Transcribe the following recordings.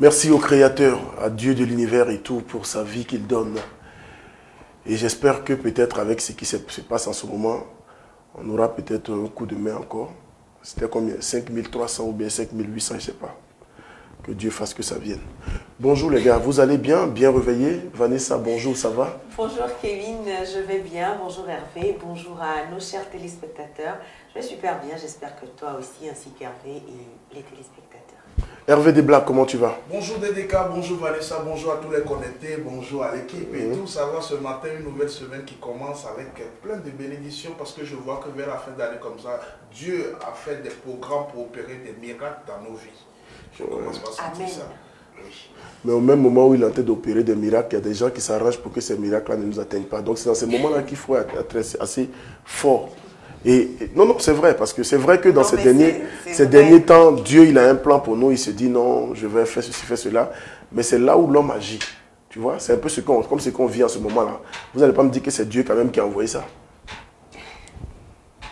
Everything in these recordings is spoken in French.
Merci au Créateur, à Dieu de l'univers et tout pour sa vie qu'il donne. Et j'espère que peut-être avec ce qui se passe en ce moment, on aura peut-être un coup de main encore. C'était combien? 5300 ou bien 5800, je ne sais pas. Que Dieu fasse que ça vienne. Bonjour les gars, vous allez bien? Bien réveillés? Vanessa, bonjour, ça va? Bonjour Kevin, je vais bien. Bonjour Hervé, bonjour à nos chers téléspectateurs. Je vais super bien, j'espère que toi aussi, ainsi qu'Hervé et les téléspectateurs. Hervé Desblacs, comment tu vas? Bonjour DDK, bonjour Vanessa, bonjour à tous les connectés, bonjour à l'équipe et tout. Ça va ce matin, une nouvelle semaine qui commence avec plein de bénédictions parce que je vois que vers la fin d'année comme ça, Dieu a fait des programmes pour opérer des miracles dans nos vies. Je commence par sentir ça. Oui. Mais au même moment où il est en train d'opérer des miracles, il y a des gens qui s'arrangent pour que ces miracles-là ne nous atteignent pas. Donc c'est dans ces moments-là qu'il faut être assez fort. Et non, c'est vrai, parce que c'est vrai que dans ces derniers temps, Dieu, il a un plan pour nous, il se dit non, je vais faire ceci, faire cela. Mais c'est là où l'homme agit. Tu vois, c'est un peu comme ce qu'on vit en ce moment-là. Vous n'allez pas me dire que c'est Dieu quand même qui a envoyé ça.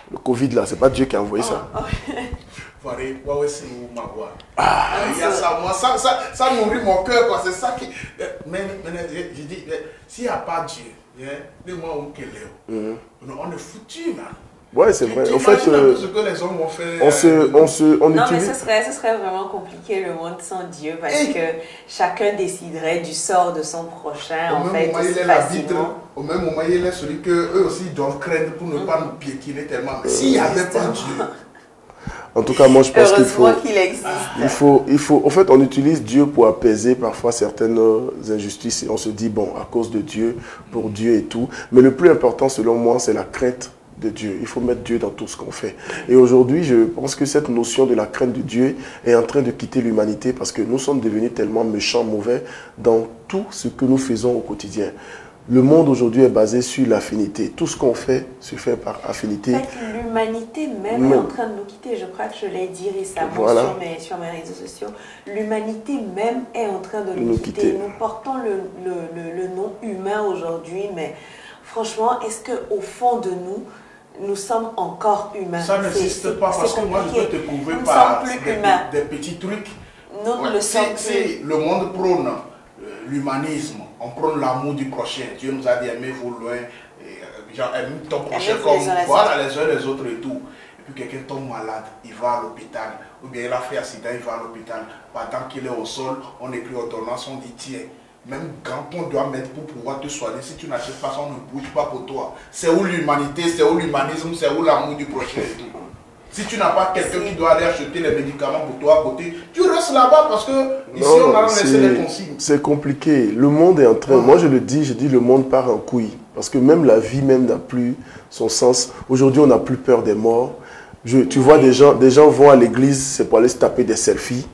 Le Covid là, c'est pas Dieu qui a envoyé ça. Il y a ça, moi, ça nourrit mon cœur, quoi. C'est ça qui. Mais je dis, s'il n'y a pas Dieu, on est foutu, là. Ouais, c'est vrai. En fait, ce que les hommes ont fait. Non, mais ce serait vraiment compliqué le monde sans Dieu parce que chacun déciderait du sort de son prochain. Au même moment, il est l'arbitre. Au même moment, il est celui qu'eux aussi doivent craindre pour ne pas nous piétiner tellement. Mais s'il n'y avait pas Dieu. En tout cas, moi, je pense qu'il faut. En fait, on utilise Dieu pour apaiser parfois certaines injustices. Et on se dit, bon, à cause de Dieu, pour Dieu et tout. Mais le plus important, selon moi, c'est la crainte de Dieu. Il faut mettre Dieu dans tout ce qu'on fait. Et aujourd'hui, je pense que cette notion de la crainte de Dieu est en train de quitter l'humanité parce que nous sommes devenus tellement méchants, mauvais dans tout ce que nous faisons au quotidien. Le monde aujourd'hui est basé sur l'affinité. Tout ce qu'on fait se fait par affinité. En fait, l'humanité même est en train de nous quitter. Je crois que je l'ai dit récemment sur mes réseaux sociaux. L'humanité même est en train de nous quitter. Nous portons le nom humain aujourd'hui, mais franchement, est-ce qu'au fond de nous sommes encore humains? Ça n'existe pas parce que moi, je peux te prouver par des petits trucs. Nous ne le sommes plus. Si le monde prône l'humanisme, on prône l'amour du prochain. Dieu nous a dit aimez-vous loin, genre aime ton prochain comme voilà les uns les autres et tout. Et puis quelqu'un tombe malade, il va à l'hôpital. Ou bien il a fait accident, il va à l'hôpital. Pendant qu'il est au sol, on écrit ordonnance, on dit tiens, même quand on doit mettre pour pouvoir te soigner, si tu n'achètes pas ça, on ne bouge pas pour toi. C'est où l'humanité, c'est où l'humanisme, c'est où l'amour du prochain et tout. Si tu n'as pas quelqu'un qui doit aller acheter les médicaments pour toi à côté, tu restes là-bas parce que ici on a laissé les consignes. C'est compliqué. Le monde est en train, moi je dis le monde part en couille. Parce que même la vie même n'a plus son sens. Aujourd'hui on n'a plus peur des morts. Tu vois des gens vont à l'église, c'est pour aller se taper des selfies.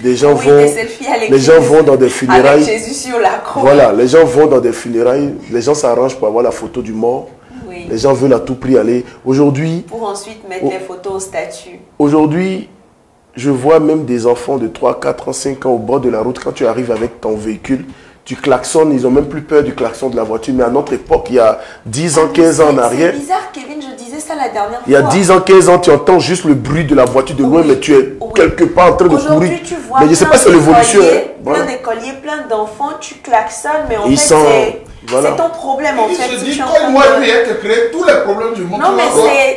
Les gens vont dans des funérailles. Avec Jésus sur la croix. Voilà, les gens vont dans des funérailles, les gens s'arrangent pour avoir la photo du mort. Oui. Les gens veulent à tout prix aller. Aujourd'hui, pour ensuite mettre les photos au statut. Aujourd'hui, je vois même des enfants de 3, 4 ans, 5 ans au bord de la route. Quand tu arrives avec ton véhicule, tu klaxonnes. Ils n'ont même plus peur du klaxon de la voiture. Mais à notre époque, il y a 10 ans, 15 ans en arrière. C'est bizarre, Kevin, je disais ça la dernière fois. Il y a 10 ans, 15 ans, tu entends juste le bruit de la voiture de loin, mais tu es quelque part en train de courir. Aujourd'hui, tu vois mais je sais pas, c'est l'évolution. Plein d'écoliers, plein d'enfants, tu klaxonnes, mais en fait, c'est ton problème en fait. Je dis, quand moi je viens te créer tous les problèmes du monde. Non, mais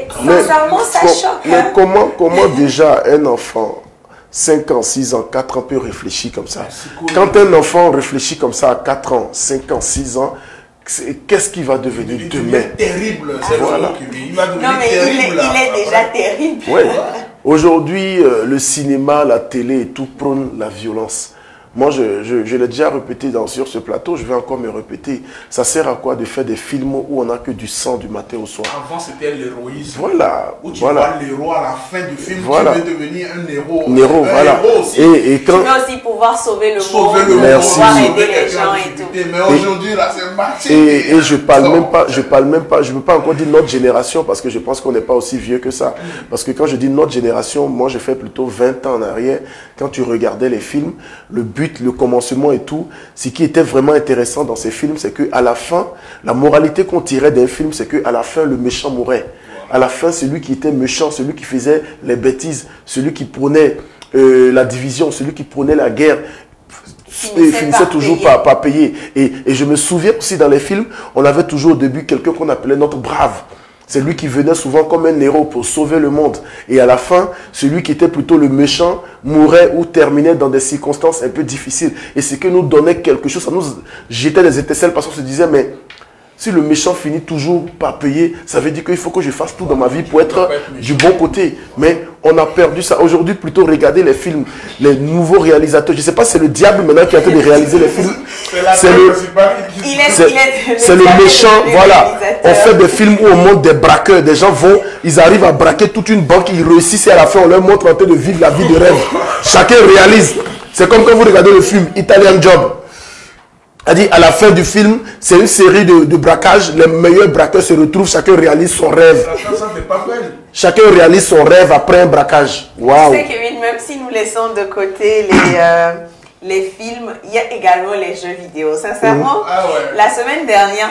sincèrement, ça choque. Mais comment déjà un enfant, 5 ans, 6 ans, 4 ans peut réfléchir comme ça? Quand un enfant réfléchit comme ça à 4 ans, 5 ans, 6 ans, qu'est-ce qu'il va devenir demain? Terrible, c'est voilà. Il va devenir terrible. Il est déjà terrible. Ouais. Aujourd'hui, le cinéma, la télé et tout prône la violence. Moi, je l'ai déjà répété sur ce plateau, je vais encore me répéter. Ça sert à quoi de faire des films où on n'a que du sang du matin au soir? Avant, c'était l'héroïsme. Voilà. Où tu vois l'héros à la fin du film, voilà. Tu veux devenir un héros. Un héros, voilà. Héros aussi. Et quand... Tu veux aussi pouvoir sauver le monde, Merci. pouvoir aider les gens et tout. Mais aujourd'hui, là, c'est marché. Et je parle même pas, je ne veux pas encore dire notre génération parce que je pense qu'on n'est pas aussi vieux que ça. Parce que quand je dis notre génération, moi, je fais plutôt 20 ans en arrière. Quand tu regardais les films, le but, le commencement et tout, ce qui était vraiment intéressant dans ces films, c'est qu'à la fin, la moralité qu'on tirait d'un film, c'est qu'à la fin, le méchant mourait. À la fin, celui qui était méchant, celui qui faisait les bêtises, celui qui prônait la division, celui qui prônait la guerre, finissait toujours par payer. Et je me souviens aussi dans les films, on avait toujours au début quelqu'un qu'on appelait notre brave. C'est lui qui venait souvent comme un héros pour sauver le monde. Et à la fin, celui qui était plutôt le méchant mourait ou terminait dans des circonstances un peu difficiles. Et ce qui nous donnait quelque chose, ça nous jetait des étincelles parce qu'on se disait, mais si le méchant finit toujours par payer, ça veut dire qu'il faut que je fasse tout dans ma vie pour être du bon côté. Mais on a perdu ça. Aujourd'hui, plutôt regarder les films, les nouveaux réalisateurs. Je ne sais pas si c'est le diable maintenant qui est en train de réaliser les films. C'est le méchant. Voilà. On fait des films où on montre des braqueurs. Des gens vont, ils arrivent à braquer toute une banque, ils réussissent et à la fin on leur montre en train de vivre la vie de rêve. Chacun réalise. C'est comme quand vous regardez le film Italian Job. C'est-à-dire, à la fin du film, c'est une série de braquages. Les meilleurs braqueurs se retrouvent, chacun réalise son rêve. Chacun réalise son rêve après un braquage. Waouh! Tu sais, Kevin, même si nous laissons de côté les films, il y a également les jeux vidéo. Sincèrement, la semaine dernière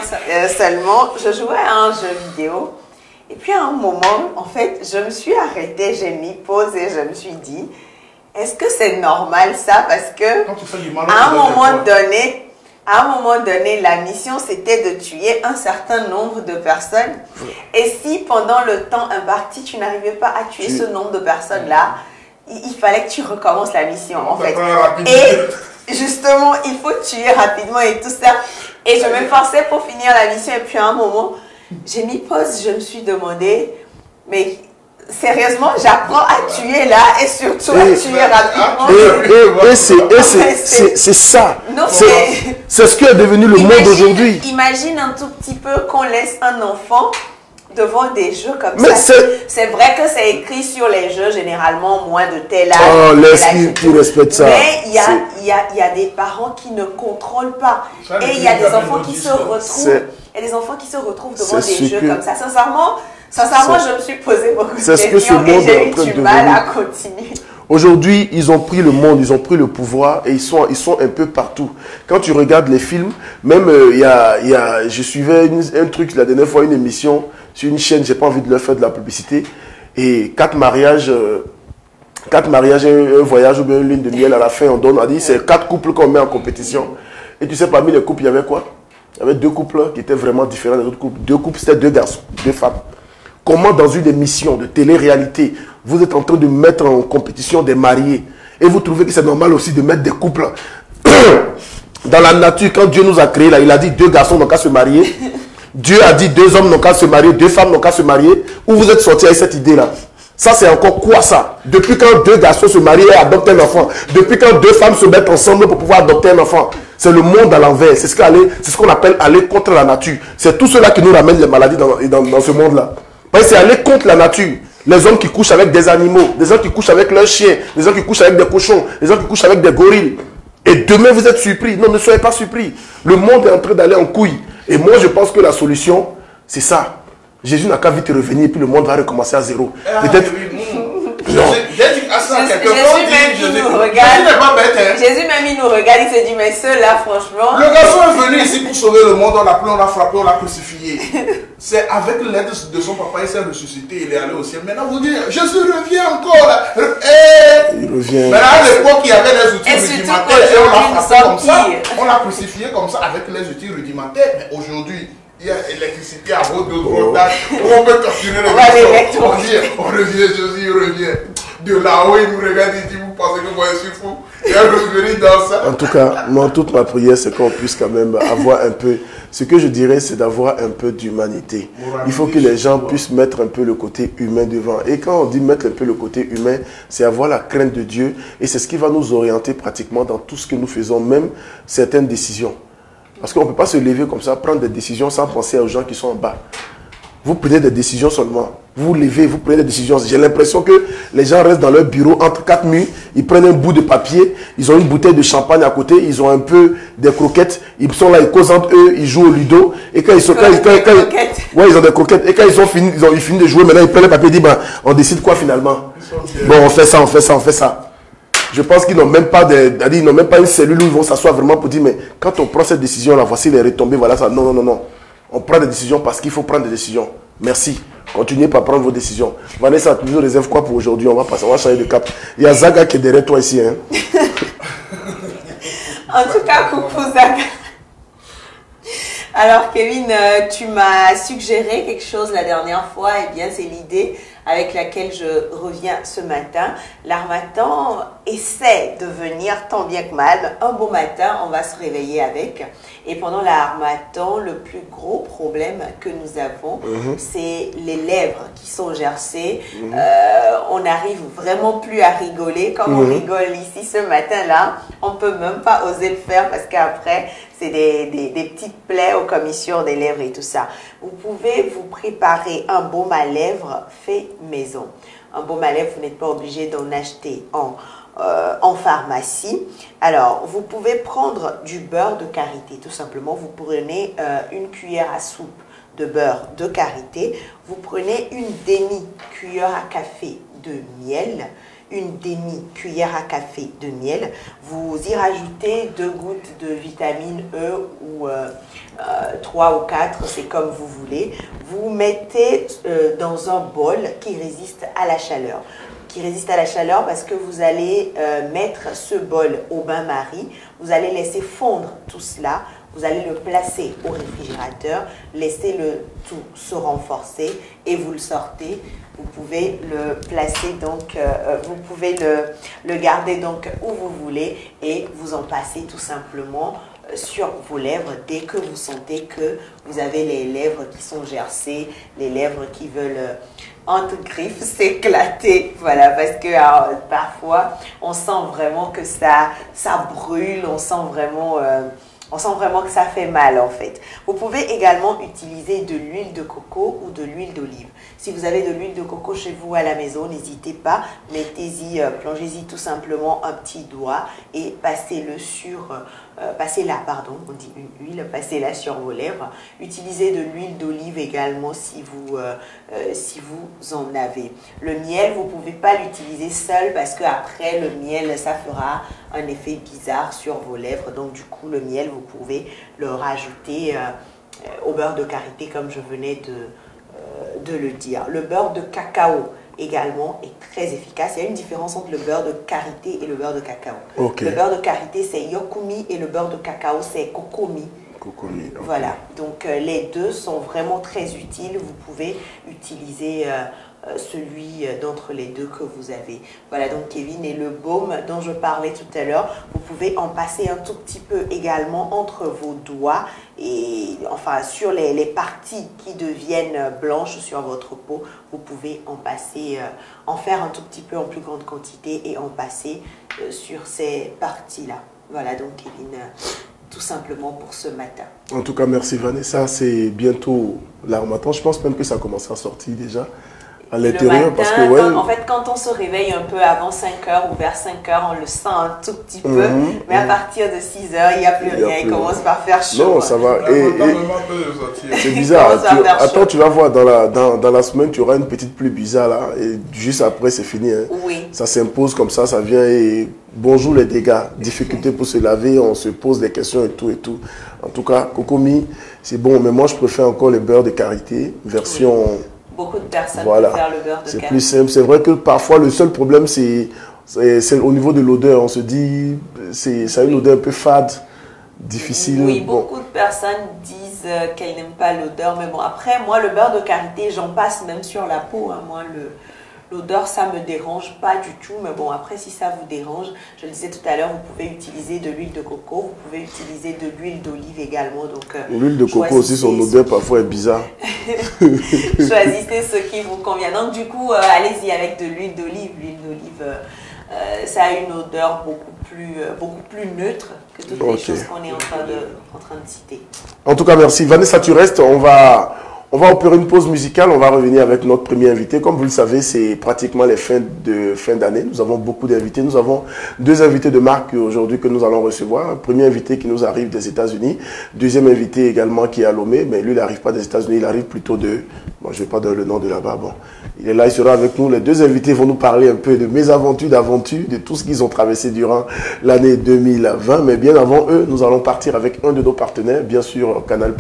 seulement, je jouais à un jeu vidéo. Et puis à un moment, en fait, je me suis arrêtée, j'ai mis pause et je me suis dit, est-ce que c'est normal ça? Parce que à un moment donné, la mission, c'était de tuer un certain nombre de personnes. Et si pendant le temps imparti, tu n'arrivais pas à tuer ce nombre de personnes-là, il fallait que tu recommences la mission, en fait. Et justement, il faut tuer rapidement et tout ça. Et je m'efforçais pour finir la mission. Et puis à un moment, j'ai mis pause, je me suis demandé, mais sérieusement, j'apprends à tuer là et surtout à tuer rapidement. Et c'est ça. C'est ce qui est devenu le monde aujourd'hui. Imagine un tout petit peu qu'on laisse un enfant devant des jeux comme ça. C'est vrai que c'est écrit sur les jeux, généralement, moins de tel âge. Oh, laisse-lui, tu respectes ça. Mais il y a des parents qui ne contrôlent pas. Et il y a des enfants qui se retrouvent. Il y a des enfants qui se retrouvent devant des jeux comme ça. Sincèrement, je me suis posé beaucoup de questions et j'ai eu du mal à continuer. Aujourd'hui, ils ont pris le monde, ils ont pris le pouvoir et ils sont un peu partout. Quand tu regardes les films, même je suivais un truc la dernière fois, une émission sur une chaîne, j'ai pas envie de leur faire de la publicité, et 4 mariages et un voyage ou bien une lune de miel à la fin, on dit c'est 4 couples qu'on met en compétition. Et tu sais, parmi les couples, il y avait quoi? Il y avait 2 couples qui étaient vraiment différents des autres couples. 2 couples, c'était 2 garçons, 2 femmes. Comment dans une émission de télé-réalité, vous êtes en train de mettre en compétition des mariés et vous trouvez que c'est normal aussi de mettre des couples dans la nature? Quand Dieu nous a créés, là, il a dit 2 garçons n'ont qu'à se marier. Dieu a dit 2 hommes n'ont qu'à se marier, 2 femmes n'ont qu'à se marier. Où vous êtes sortis avec cette idée-là? Ça, c'est encore quoi ça? Depuis quand 2 garçons se marient et adoptent un enfant? Depuis quand 2 femmes se mettent ensemble pour pouvoir adopter un enfant? C'est le monde à l'envers. C'est ce qu'on appelle aller contre la nature. C'est tout cela qui nous ramène les maladies dans ce monde-là. C'est aller contre la nature. Les hommes qui couchent avec des animaux, des gens qui couchent avec leurs chiens, des gens qui couchent avec des cochons, des gens qui couchent avec des gorilles. Et demain, vous êtes surpris. Non, ne soyez pas surpris. Le monde est en train d'aller en couille. Et moi, je pense que la solution, c'est ça. Jésus n'a qu'à vite revenir et puis le monde va recommencer à zéro. Peut-être... Jésus même il nous regarde, il se dit mais ceux-là franchement. Le garçon est venu ici pour sauver le monde, on l'a pris, on l'a frappé, on l'a crucifié. C'est avec l'aide de son papa, il s'est ressuscité, il est allé au ciel. Maintenant vous dites Jésus revient encore là. Il revient. Maintenant à l'époque il y avait les outils rudimentaires et on l'a frappé comme ça. On l'a crucifié comme ça avec les outils rudimentaires. Mais aujourd'hui, il y a l'électricité à haute voltage. On peut continuer le on revient, Jésus revient. De là-haut, il nous regarde et dit, vous pensez que moi je suis fou? Il a revenu dans ça. En tout cas, moi, toute ma prière, c'est qu'on puisse quand même avoir un peu... Ce que je dirais, c'est d'avoir un peu d'humanité. Il faut que les gens puissent mettre un peu le côté humain devant. Et quand on dit mettre un peu le côté humain, c'est avoir la crainte de Dieu. Et c'est ce qui va nous orienter pratiquement dans tout ce que nous faisons, même certaines décisions. Parce qu'on ne peut pas se lever comme ça, prendre des décisions sans penser aux gens qui sont en bas. Vous prenez des décisions seulement. Vous vous levez, vous prenez des décisions. J'ai l'impression que les gens restent dans leur bureau entre 4 murs, ils prennent un bout de papier, ils ont une bouteille de champagne à côté, ils ont un peu des croquettes, ils sont là, ils causent entre eux, ils jouent au ludo. Et quand ils sont... ouais, ils ont des croquettes. Et quand ils ont fini, ils finissent de jouer, maintenant ils prennent le papier et disent, ben, on décide quoi finalement? Bon, on fait ça, on fait ça, on fait ça. Je pense qu'ils n'ont même pas ils n'ont même pas une cellule où ils vont s'asseoir vraiment pour dire, mais quand on prend cette décision-là, voici les retombées, voilà ça. Non, non, non, non. On prend des décisions parce qu'il faut prendre des décisions. Merci. Continuez par prendre vos décisions. Vanessa, tu nous réserves quoi pour aujourd'hui? On va passer, on va changer de cap. Il y a Zaga qui est derrière toi ici. Hein? En tout cas, coucou Zach. Alors Kevin, tu m'as suggéré quelque chose la dernière fois, et bien c'est l'idée avec laquelle je reviens ce matin. L'harmattan essaie de venir tant bien que mal. Un beau matin, on va se réveiller avec. Et pendant l'harmattan, le plus gros problème que nous avons, c'est les lèvres qui sont gercées. On n'arrive vraiment plus à rigoler. Comme on rigole ici ce matin-là, on ne peut même pas oser le faire parce qu'après, c'est des petites plaies aux commissures des lèvres et tout ça. Vous pouvez vous préparer un baume à lèvres fait maison. Un baume à lèvres, vous n'êtes pas obligé d'en acheter en pharmacie. Alors, vous pouvez prendre du beurre de karité. Tout simplement, vous prenez une cuillère à soupe de beurre de karité. Vous prenez une demi-cuillère à café de miel. Une demi-cuillère à café de miel. Vous y rajoutez 2 gouttes de vitamine E ou 3 ou 4, c'est comme vous voulez. Vous mettez dans un bol qui résiste à la chaleur. Qui résiste à la chaleur parce que vous allez mettre ce bol au bain-marie. Vous allez laisser fondre tout cela. Vous allez le placer au réfrigérateur, laisser le tout se renforcer et vous le sortez. Vous pouvez le placer donc, vous pouvez le garder donc où vous voulez et vous en passez tout simplement sur vos lèvres dès que vous sentez que vous avez les lèvres qui sont gercées, les lèvres qui veulent entre griffes s'éclater. Voilà, parce que parfois on sent vraiment que ça brûle, on sent vraiment que ça fait mal en fait. Vous pouvez également utiliser de l'huile de coco ou de l'huile d'olive. Si vous avez de l'huile de coco chez vous à la maison, n'hésitez pas, mettez-y, plongez-y tout simplement un petit doigt et passez-le sur, on dit une huile, passez-la sur vos lèvres. Utilisez de l'huile d'olive également si vous en avez. Le miel, vous ne pouvez pas l'utiliser seul parce qu'après le miel, ça fera un effet bizarre sur vos lèvres. Donc du coup, le miel, vous pouvez le rajouter au beurre de karité comme je venais de le dire. Le beurre de cacao également est très efficace. Il y a une différence entre le beurre de karité et le beurre de cacao. Okay. Le beurre de karité, c'est yokumi et le beurre de cacao, c'est kokomi. Okay. Voilà, donc les deux sont vraiment très utiles. Vous pouvez utiliser celui d'entre les deux que vous avez. Voilà, donc Kevin, et le baume dont je parlais tout à l'heure, vous pouvez en passer un tout petit peu également entre vos doigts et enfin sur les parties qui deviennent blanches sur votre peau. Vous pouvez en passer, en faire un tout petit peu en plus grande quantité et en passer sur ces parties-là. Voilà, donc Kevin, tout simplement pour ce matin. En tout cas, merci Vanessa. C'est bientôt l'harmattan. Je pense même que ça commence à sortir déjà à l'intérieur. Parce que, ouais, en fait, quand on se réveille un peu avant 5 h ou vers 5 h, on le sent un tout petit peu. Mais à partir de 6 h, il n'y a plus rien. Il commence par faire chaud. Non, ça va. C'est bizarre. Attends, tu vas voir, dans la semaine, tu auras une petite pluie bizarre là. Et juste après, c'est fini. Hein. Oui. Ça s'impose comme ça vient et bonjour les dégâts. Difficulté pour se laver, on se pose des questions et tout et tout. En tout cas, Kokomi, c'est bon. Mais moi, je préfère encore le beurre de karité, version... Oui. Beaucoup de personnes préfèrent le beurre de karité. C'est plus simple. C'est vrai que parfois, le seul problème, c'est au niveau de l'odeur. On se dit, ça a une odeur un peu fade, difficile. Oui, beaucoup de personnes disent qu'elles n'aiment pas l'odeur. Mais bon, après, moi, le beurre de karité, j'en passe même sur la peau. Hein. Moi, l'odeur, ça ne me dérange pas du tout. Mais bon, après, si ça vous dérange, je le disais tout à l'heure, vous pouvez utiliser de l'huile de coco. Vous pouvez utiliser de l'huile d'olive également. L'huile de coco aussi, son odeur parfois est bizarre. Choisissez ce qui vous convient. Donc, du coup, allez-y avec de l'huile d'olive. L'huile d'olive, ça a une odeur beaucoup plus neutre que toutes les choses qu'on est en train de citer. En tout cas, merci. Vanessa, tu restes. On va opérer une pause musicale, on va revenir avec notre premier invité. Comme vous le savez, c'est pratiquement les fins d'année. Nous avons beaucoup d'invités. Nous avons 2 invités de marque aujourd'hui que nous allons recevoir. Un premier invité qui nous arrive des États-Unis. Deuxième invité également qui est à Lomé, mais lui, il n'arrive pas des États-Unis, il arrive plutôt de... Bon, je ne vais pas donner le nom de là-bas. Bon, il est là, il sera avec nous. Les 2 invités vont nous parler un peu de mésaventures, d'aventures, de tout ce qu'ils ont traversé durant l'année 2020. Mais bien avant eux, nous allons partir avec un de nos partenaires, bien sûr Canal+,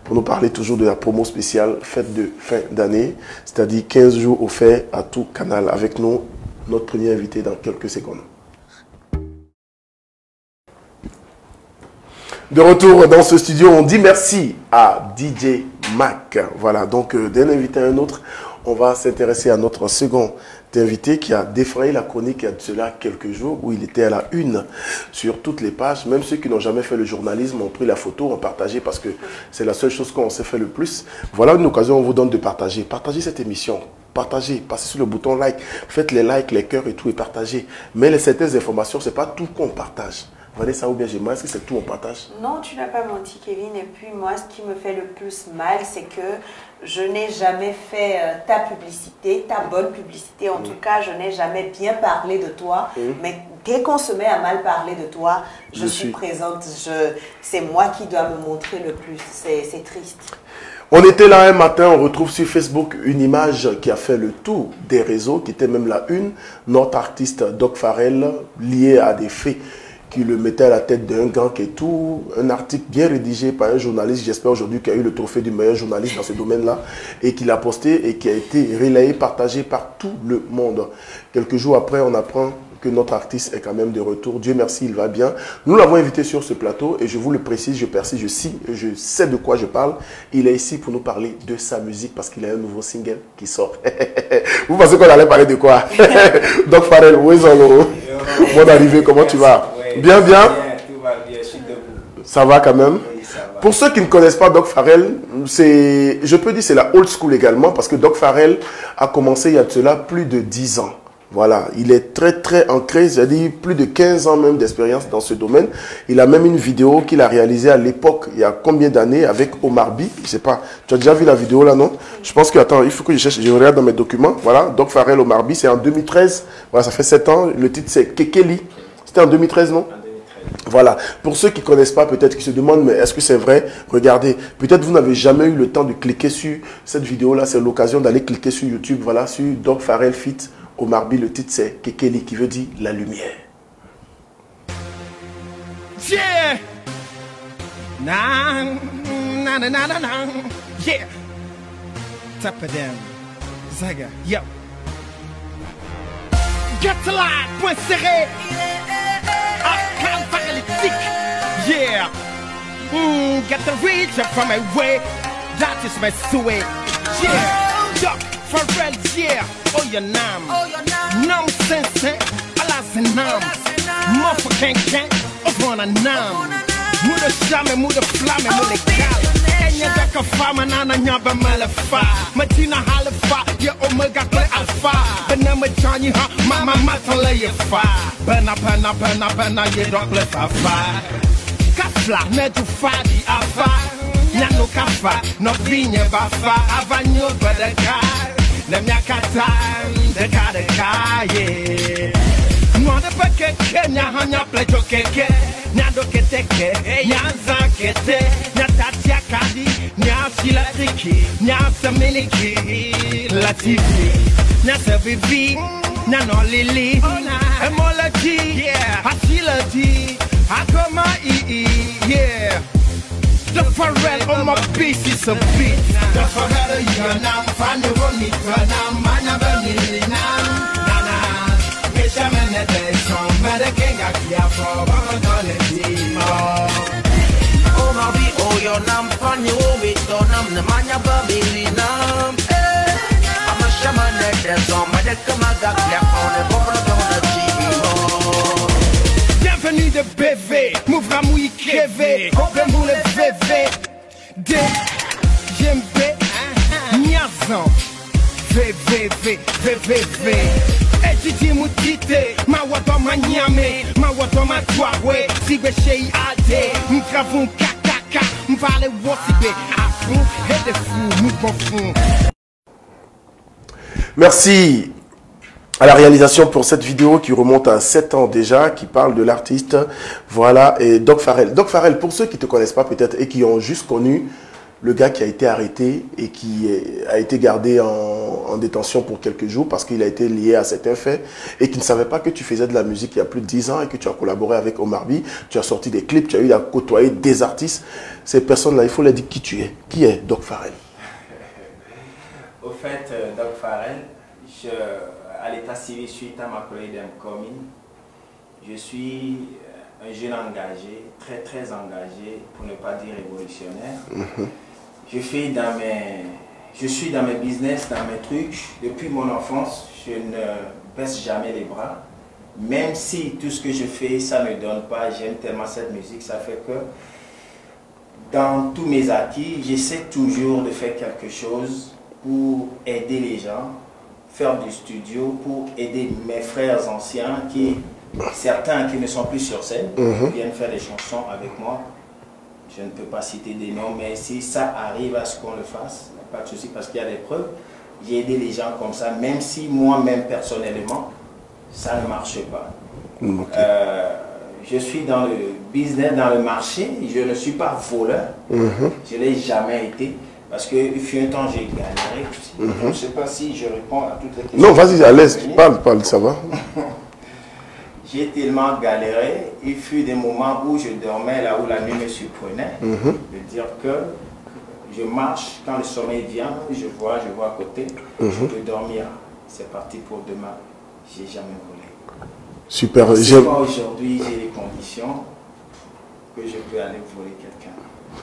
pour nous parler toujours de la promo spéciale fête de fin d'année, c'est-à-dire 15 jours offerts à tout Canal. Avec nous, notre premier invité dans quelques secondes. De retour dans ce studio, on dit merci à DJ Mac. Voilà, donc d'un invité à un autre, on va s'intéresser à notre second invité qui a défrayé la chronique il y a de cela quelques jours, où il était à la une sur toutes les pages. Même ceux qui n'ont jamais fait le journalisme ont pris la photo, ont partagé parce que c'est la seule chose qu'on sait faire le plus. Voilà une occasion, on vous donne de partager. Partagez cette émission. Partagez, passez sur le bouton like, faites les likes, les cœurs et tout et partagez. Mais les certaines informations, c'est pas tout qu'on partage. Vanessa ou bien Gemma, est-ce que c'est tout on partage? Non, tu n'as pas menti, Kevin. Et puis moi, ce qui me fait le plus mal, c'est que je n'ai jamais fait ta publicité, ta bonne publicité. En tout cas, je n'ai jamais bien parlé de toi. Mais dès qu'on se met à mal parler de toi, je suis présente. C'est moi qui dois me montrer le plus. C'est triste. On était là un matin, on retrouve sur Facebook une image qui a fait le tour des réseaux, qui était même la une. Notre artiste Doc Pharrell, lié à des faits qui le mettait à la tête d'un gang et tout. Un article bien rédigé par un journaliste, j'espère aujourd'hui, qui a eu le trophée du meilleur journaliste dans ce domaine-là, et qui l'a posté et qui a été relayé, partagé par tout le monde. Quelques jours après, on apprend que notre artiste est quand même de retour. Dieu merci, il va bien. Nous l'avons invité sur ce plateau et je vous le précise, je persiste, je sais de quoi je parle. Il est ici pour nous parler de sa musique parce qu'il a un nouveau single qui sort. Vous pensez qu'on allait parler de quoi? Doc Pharrell, où est Zolo? Bonne arrivée, comment tu vas? Bien, bien. Tout va bien, je suis debout. Ça va quand même? Oui, ça va. Pour ceux qui ne connaissent pas Doc Pharrell, je peux dire c'est la old school également parce que Doc Pharrell a commencé il y a de cela plus de 10 ans. Voilà, il est très ancré, c'est-à-dire plus de 15 ans même d'expérience dans ce domaine. Il a même une vidéo qu'il a réalisée à l'époque, il y a combien d'années, avec Omar By. Je sais pas, tu as déjà vu la vidéo là, non? Je pense que, attends, il faut que je cherche, je regarde dans mes documents. Voilà, Doc Pharrell, Omar By, c'est en 2013. Voilà, ça fait 7 ans. Le titre c'est Kekeli. C'était en 2013, non? Voilà, pour ceux qui ne connaissent pas, peut-être qui se demandent, mais est-ce que c'est vrai? Regardez, peut-être vous n'avez jamais eu le temps de cliquer sur cette vidéo-là, c'est l'occasion d'aller cliquer sur YouTube, voilà, sur Doc Pharrell feat. Omar By, le titre c'est Kekeli qui veut dire la lumière. Yeah! Nah, nah, nah, nah, nah, nah. Yeah! Tap it down. Zaga, yo. Get to life, point serré. Arcane paralytique. Yeah! Get the reach up from my way. That is my sway. Yeah! Doc Pharrell, yeah! Oh, your name. Nonsense, alas, and nam. Motherfucking can't. Upon a nam. Muda shame, muda flame, muda gal. Enya daka fama nana nyaba malafa. Matina halafa, ya omega kle alpha. Benama Johnny ha, mama matala ya fa. Bena, ye don't le fafa. Kafla, nedu fadi afa. Nyano kafa, no vinye bafa. Avanyo badaka. Nemyakata, deka, yeah. Mwanda pa keke, nyahanya plejo keke. Nyado keteke, nyanza kete. Nyatatia kadi, nyasila tiki. Nyasa miliki, latifi. Nyasa vivi, nyano lili. Emology, hasila di. Akoma yeah. The Pharrell on my beat is a beat. The Pharrell you're now find the one it run now man of a million nana. Wish I'm in the day song but the king I care for I'm gonna see Oh my be oh your nam fan you with your nam the man of a million I'm a shaman at the song but the come I got left on the bottom of the TV. Bienvenue de BV, m'ouvre à mouille crevé, open boule VV, D, JMB, Niazan, VVV, VVV, Edidi Moutite, ma wato ma nyame, ma wato ma touawe, Sibe Shei Ade, m'kravon kakaka, m'vale wosibe, afou, et de fou, m'bonfou. Merci à la réalisation pour cette vidéo qui remonte à 7 ans déjà, qui parle de l'artiste, voilà, et Doc Pharrell. Doc Pharrell, pour ceux qui ne te connaissent pas peut-être et qui ont juste connu le gars qui a été arrêté et qui a été gardé en détention pour quelques jours parce qu'il a été lié à certains faits et qui ne savait pas que tu faisais de la musique il y a plus de 10 ans et que tu as collaboré avec Omar By, tu as sorti des clips, tu as eu à côtoyer des artistes. Ces personnes-là, il faut leur dire qui tu es. Qui est Doc Pharrell? Au fait, Doc Pharrell, à l'état civil suite à ma collègue d'Emcoming, je suis un jeune engagé, très engagé, pour ne pas dire révolutionnaire. Je suis dans mes business, dans mes trucs. Depuis mon enfance, je ne baisse jamais les bras. Même si tout ce que je fais, ça ne donne pas, j'aime tellement cette musique, ça fait que dans tous mes acquis, j'essaie toujours de faire quelque chose pour aider les gens, faire du studio, pour aider mes frères anciens, certains qui ne sont plus sur scène, viennent faire des chansons avec moi. Je ne peux pas citer des noms, mais si ça arrive à ce qu'on le fasse, pas de souci, parce qu'il y a des preuves. J'ai aidé les gens comme ça, même si moi-même personnellement, ça ne marche pas. Je suis dans le business, dans le marché, je ne suis pas voleur, je ne l'ai jamais été, parce qu'il fut un temps j'ai galéré aussi. Je ne sais pas si je réponds à toutes les questions. Non, vas-y, à l'aise, parle, ça va. J'ai tellement galéré, il fut des moments où je dormais là où la nuit me surprenait, de dire que je marche, quand le sommeil vient, je vois à côté, je peux dormir, c'est parti pour demain, j'ai jamais volé. Super. Aujourd'hui, j'ai les conditions que je peux aller voler quelqu'un.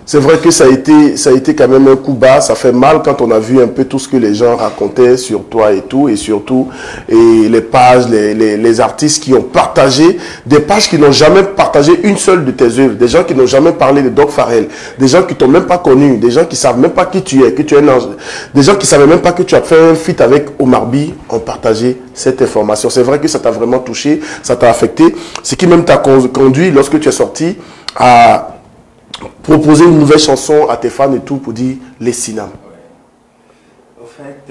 C'est vrai que ça a été quand même un coup bas, ça fait mal quand on a vu un peu tout ce que les gens racontaient sur toi et tout, et surtout les pages, les artistes qui ont partagé, des pages qui n'ont jamais partagé une seule de tes œuvres, des gens qui n'ont jamais parlé de Doc Pharrell, des gens qui t'ont même pas connu, des gens qui savent même pas qui tu es, que tu es un ange, des gens qui savaient même pas que tu as fait un feat avec Omar By, ont partagé cette information. C'est vrai que ça t'a vraiment touché, ça t'a affecté, ce qui même t'a conduit lorsque tu es sorti à proposer une nouvelle chanson à tes fans et tout pour dire les Sinam. Au fait,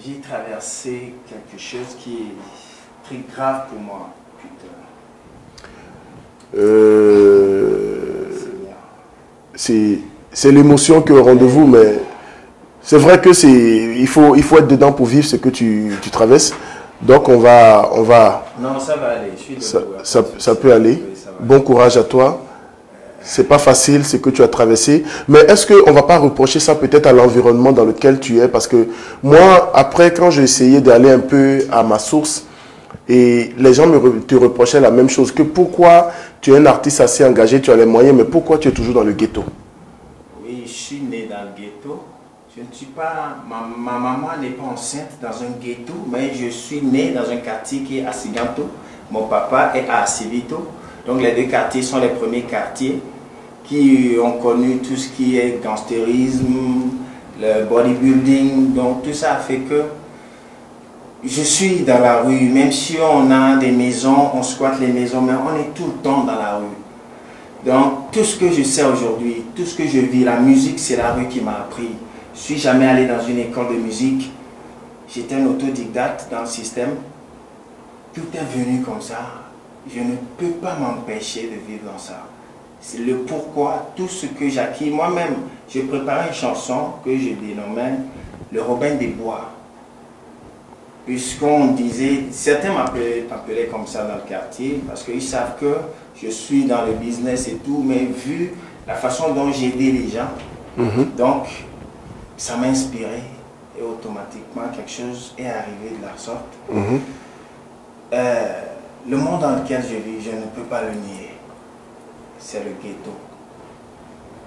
j'ai traversé quelque chose qui est très grave pour moi. C'est l'émotion qui est au rendez-vous, mais c'est vrai que il faut être dedans pour vivre ce que tu traverses. Donc on va. Non, ça va aller. Je suis debout, ça peut aller. Bon courage à toi. C'est pas facile ce que tu as traversé, mais est-ce qu'on ne va pas reprocher ça peut-être à l'environnement dans lequel tu es? Parce que moi, après, quand j'ai essayé d'aller un peu à ma source, et les gens te reprochaient la même chose, que pourquoi tu es un artiste assez engagé, tu as les moyens, mais pourquoi tu es toujours dans le ghetto? Oui, je suis né dans le ghetto. Je ne suis pas, ma maman n'est pas enceinte dans un ghetto, mais je suis né dans un quartier qui est à Siganto. Mon papa est à Asivito. Donc les deux quartiers sont les premiers quartiers qui ont connu tout ce qui est gangstérisme, le bodybuilding. Donc tout ça fait que je suis dans la rue, même si on a des maisons, on squatte les maisons, mais on est tout le temps dans la rue. Donc tout ce que je sais aujourd'hui, tout ce que je vis, la musique, c'est la rue qui m'a appris. Je ne suis jamais allé dans une école de musique. J'étais un autodidacte dans le système. Tout est venu comme ça. Je ne peux pas m'empêcher de vivre dans ça. C'est le pourquoi, tout ce que j'ai acquis. Moi-même, j'ai préparé une chanson que je dénommais Le Robin des Bois. Puisqu'on disait, certains m'appelaient comme ça dans le quartier, parce qu'ils savent que je suis dans le business et tout, mais vu la façon dont j'ai aidé les gens, donc ça m'a inspiré et automatiquement quelque chose est arrivé de la sorte. Le monde dans lequel je vis, je ne peux pas le nier. C'est le ghetto.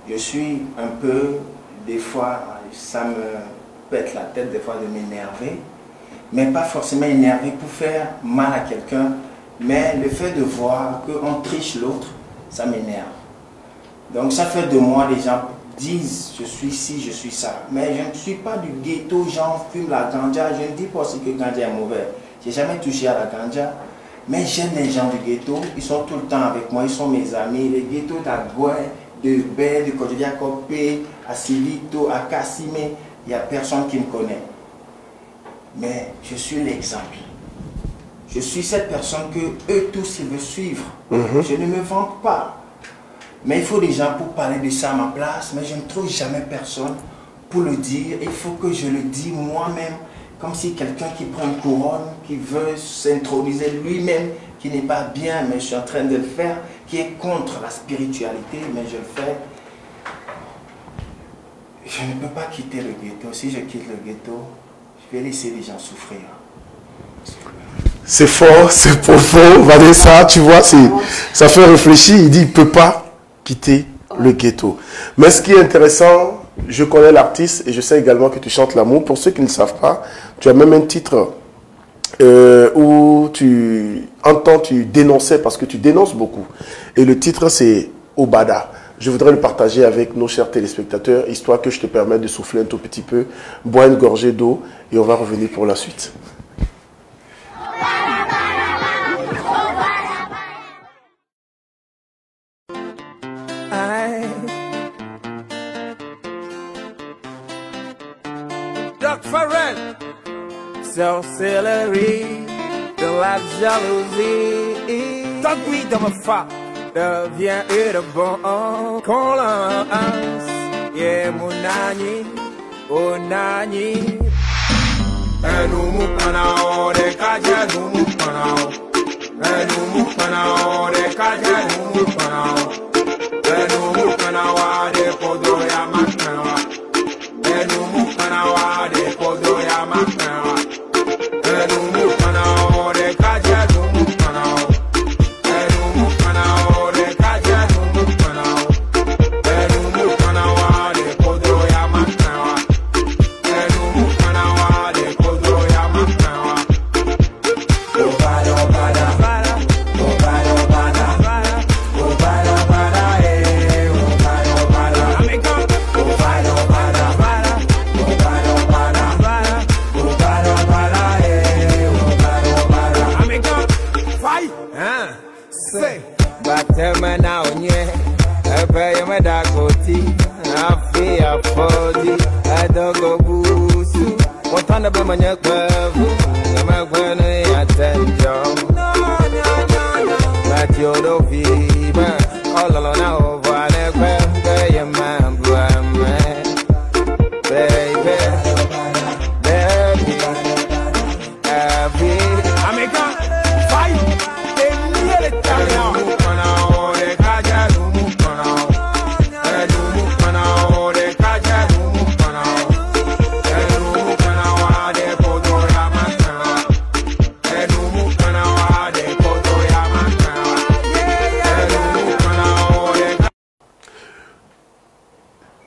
Je suis un peu, des fois, ça me pète la tête des fois de m'énerver, mais pas forcément énervé pour faire mal à quelqu'un, mais le fait de voir qu'on triche l'autre, ça m'énerve. Donc ça fait de moi, les gens disent, je suis ci, je suis ça, mais je ne suis pas du ghetto, j'en fume la ganja, je ne dis pas aussi que ganja est mauvais. J'ai jamais touché à la ganja. Mais j'aime les gens du ghetto, ils sont tout le temps avec moi, ils sont mes amis. Les ghettos d'Agouin, de Baie, de Kodjodiakopé, à Silito, à Kassime, il n'y a personne qui me connaît. Mais je suis l'exemple. Je suis cette personne que eux tous ils veulent suivre. Je ne me vante pas. Mais il faut des gens pour parler de ça à ma place, mais je ne trouve jamais personne pour le dire. Il faut que je le dise moi-même. Comme si quelqu'un qui prend une couronne, qui veut s'introduire lui-même, qui n'est pas bien, mais je suis en train de le faire, qui est contre la spiritualité, mais je le fais. Je ne peux pas quitter le ghetto. Si je quitte le ghetto, je vais laisser les gens souffrir. C'est fort, c'est profond. Vanessa, tu vois, ça fait réfléchir. Il dit, il ne peut pas quitter le ghetto. Mais ce qui est intéressant, je connais l'artiste et je sais également que tu chantes l'amour. Pour ceux qui ne le savent pas, tu as même un titre où tu dénonçais, parce que tu dénonces beaucoup. Et le titre, c'est Obada. Je voudrais le partager avec nos chers téléspectateurs, histoire que je te permette de souffler un tout petit peu, boire une gorgée d'eau et on va revenir pour la suite. Doc Farrell, sorcellerie de la jalousie. Tant que de ma fa devient de bon qu'on lance. Yeah, mon ami, nous canao de kaja, nous canao. Nous canao de kaja, nous canao. Nous canao de podoya makanawa. Nous canao de podoya makanawa. Nous canao de kaja, nous canao. Nous canao de kaja, nous canao. Nous canao de podoya makanawa. Nous canao de podoya makanawa. Obada, obada, obada, obada, obada, obada, obada, obada, amigo. Obada, obada, obada, obada, obada, obada, obada, obada, amigo. Vai, say. Batema na onye, ebe yeme da koti, afi afodi, adogo busu, watanda be manye kwevu, yeme kwene attention. But you don't feel, all alone over the kwe, yeme mbweme, baby, baby, every, amiga, fight, they nearly tell you.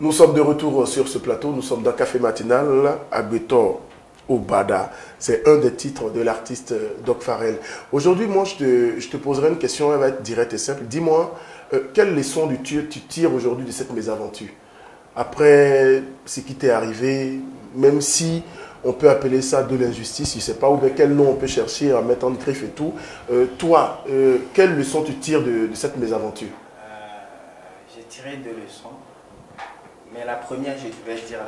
Nous sommes de retour sur ce plateau, nous sommes dans Café Matinal, Agbeton Obada. C'est un des titres de l'artiste Doc Farrell. Aujourd'hui, moi, je te poserai une question, elle va être directe et simple. Dis-moi, quelle leçon tu tires aujourd'hui de cette mésaventure? Après ce qui t'est arrivé, même si on peut appeler ça de l'injustice, je ne sais pas, ou bien quel nom on peut chercher à mettre en griffe et tout. Toi, quelle leçon tu tires de cette mésaventure? J'ai tiré 2 leçons. Mais la première, je vais dire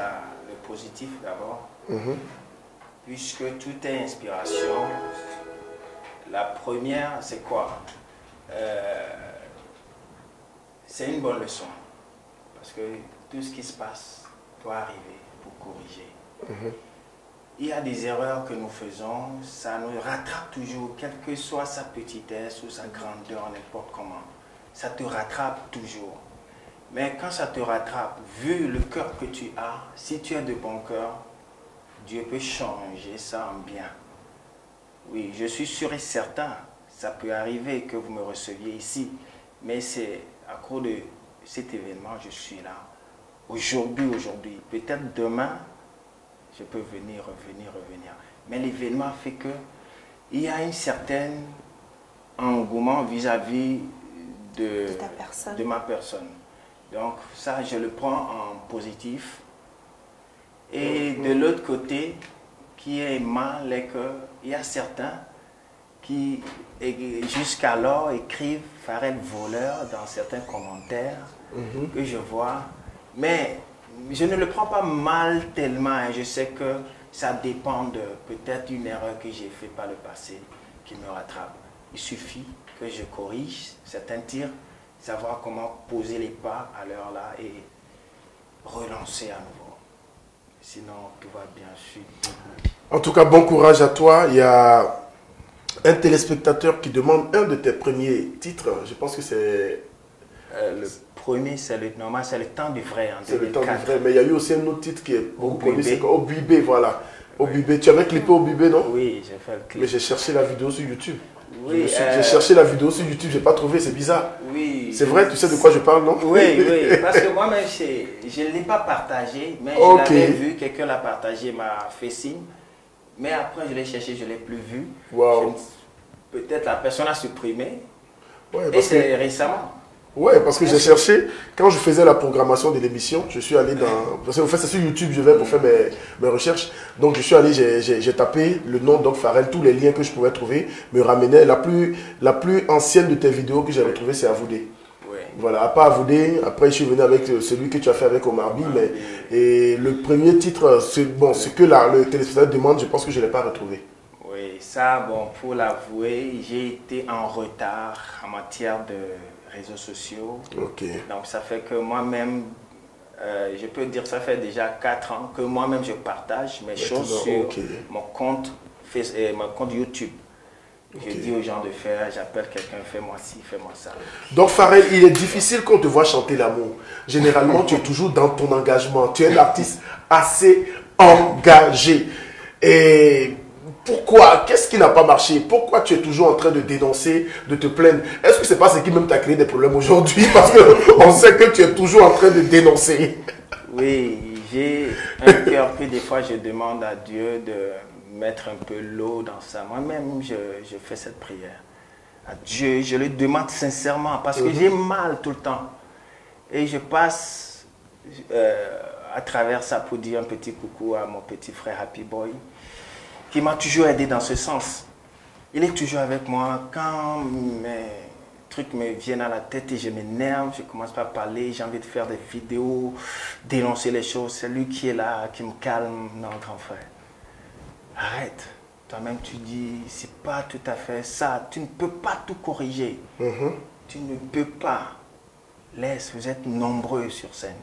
le positif d'abord. Puisque tout est inspiration. La première, c'est quoi? C'est une bonne leçon. Parce que tout ce qui se passe doit arriver pour corriger. Il y a des erreurs que nous faisons, ça nous rattrape toujours, quelle que soit sa petitesse ou sa grandeur, n'importe comment. Ça te rattrape toujours. Mais quand ça te rattrape, vu le cœur que tu as, si tu as de bon cœur, Dieu peut changer ça en bien. Oui, je suis sûr et certain, ça peut arriver que vous me receviez ici, mais c'est à cause de cet événement, je suis là. Aujourd'hui. Peut-être demain, je peux venir, revenir. Mais l'événement fait que il y a un certain engouement vis-à-vis de ma personne. Donc ça, je le prends en positif. Et de l'autre côté, qui est mal, est qu'il y a certains qui, jusqu'alors, écrivent Farrell voleur dans certains commentaires que je vois. Mais je ne le prends pas mal tellement. Hein. Je sais que ça dépend de peut-être une erreur que j'ai faite par le passé qui me rattrape. Il suffit que je corrige certains tirs, savoir comment poser les pas à l'heure là et relancer à nouveau. Sinon, tout va bien sûr. En tout cas, bon courage à toi. Il y a un téléspectateur qui demande un de tes premiers titres. Je pense que c'est... le premier, c'est le normal, c'est le temps du vrai. C'est le temps du vrai, mais il y a eu aussi un autre titre qui est beaucoup connu, c'est Obibé, voilà. Obibé, tu avais clippé Obibé, non? Oui, j'ai fait le clip. Mais j'ai cherché la vidéo sur YouTube. Oui, j'ai cherché la vidéo sur YouTube, j'ai pas trouvé, c'est bizarre. Oui. C'est vrai, tu sais de quoi je parle, non? Oui, oui, parce que moi-même, je ne l'ai pas partagé, mais je l'avais vu, quelqu'un l'a partagé, m'a fait signe. Mais après, je l'ai cherché, je ne l'ai plus vu. Wow. Peut-être la personne a supprimé. Ouais, et c'est récemment. Ouais, parce que j'ai cherché, quand je faisais la programmation de l'émission, je suis allé dans... Parce que en fait, c'est sur YouTube, je vais pour faire mes recherches. Donc, je suis allé, j'ai tapé le nom Doc Pharrell, tous les liens que je pouvais trouver me ramenaient. La plus ancienne de tes vidéos que j'ai retrouvée, c'est Avoudé. Ouais. Voilà, à part Avoudé, après, je suis venu avec celui que tu as fait avec Omar Bi, mais et le premier titre, bon, ce que le téléspectateur demande, je pense que je ne l'ai pas retrouvé. Oui, ça, bon, pour l'avouer, j'ai été en retard en matière de réseaux sociaux. Ok. Donc ça fait que moi-même, je peux dire ça fait déjà 4 ans que moi-même je partage mes choses sur mon compte YouTube. Je dis aux gens de faire, j'appelle quelqu'un, fais-moi ci, fais-moi ça. Donc Pharrell, il est difficile qu'on te voit chanter l'amour. Généralement, tu es toujours dans ton engagement. Tu es un artiste assez engagé. Et pourquoi? Qu'est-ce qui n'a pas marché? Pourquoi tu es toujours en train de dénoncer, de te plaindre? Est-ce que c'est pas ce qui même t'a créé des problèmes aujourd'hui? Parce qu'on sait que tu es toujours en train de dénoncer. Oui, j'ai un cœur que des fois je demande à Dieu de mettre un peu l'eau dans ça. Moi-même, je fais cette prière à Dieu. Je le demande sincèrement parce que j'ai mal tout le temps. Et je passe à travers ça pour dire un petit coucou à mon petit frère Happy Boy, qui m'a toujours aidé dans ce sens. Il est toujours avec moi. Quand mes trucs me viennent à la tête et je m'énerve, je commence pas à parler, j'ai envie de faire des vidéos, dénoncer les choses. C'est lui qui est là, qui me calme. Non, grand frère, arrête. Toi-même, tu dis, c'est pas tout à fait ça. Tu ne peux pas tout corriger. Tu ne peux pas. Laisse, vous êtes nombreux sur scène.